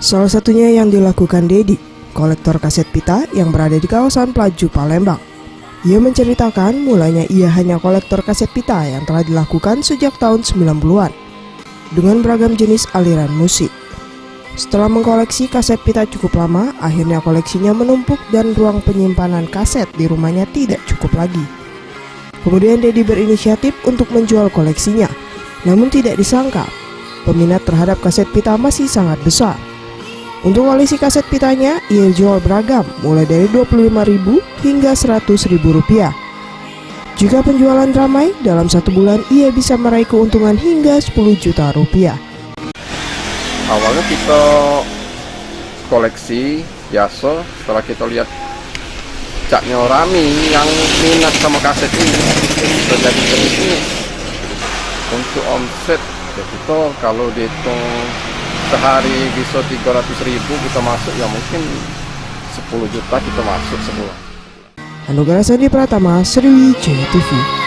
Salah satunya yang dilakukan Dedi, kolektor kaset pita yang berada di kawasan Pelaju, Palembang. Ia menceritakan mulanya ia hanya kolektor kaset pita yang telah dilakukan sejak tahun 90-an dengan beragam jenis aliran musik. Setelah mengkoleksi kaset pita cukup lama, akhirnya koleksinya menumpuk dan ruang penyimpanan kaset di rumahnya tidak cukup lagi. Kemudian Dedi berinisiatif untuk menjual koleksinya, namun tidak disangka peminat terhadap kaset pita masih sangat besar. Untuk koleksi kaset pitanya, ia jual beragam, mulai dari Rp25.000 hingga Rp100.000. Jika penjualan ramai, dalam satu bulan ia bisa meraih keuntungan hingga Rp10 juta. Awalnya kita koleksi biasa, setelah kita lihat caknya rame yang minat sama kaset ini, kita jadi bisnis. Untuk omset, ya kita kalau dihitung sehari bisa 300.000 kita masuk, ya mungkin 10 juta kita masuk sebulan. Anugerah Sandi Pratama, Sriwijaya TV.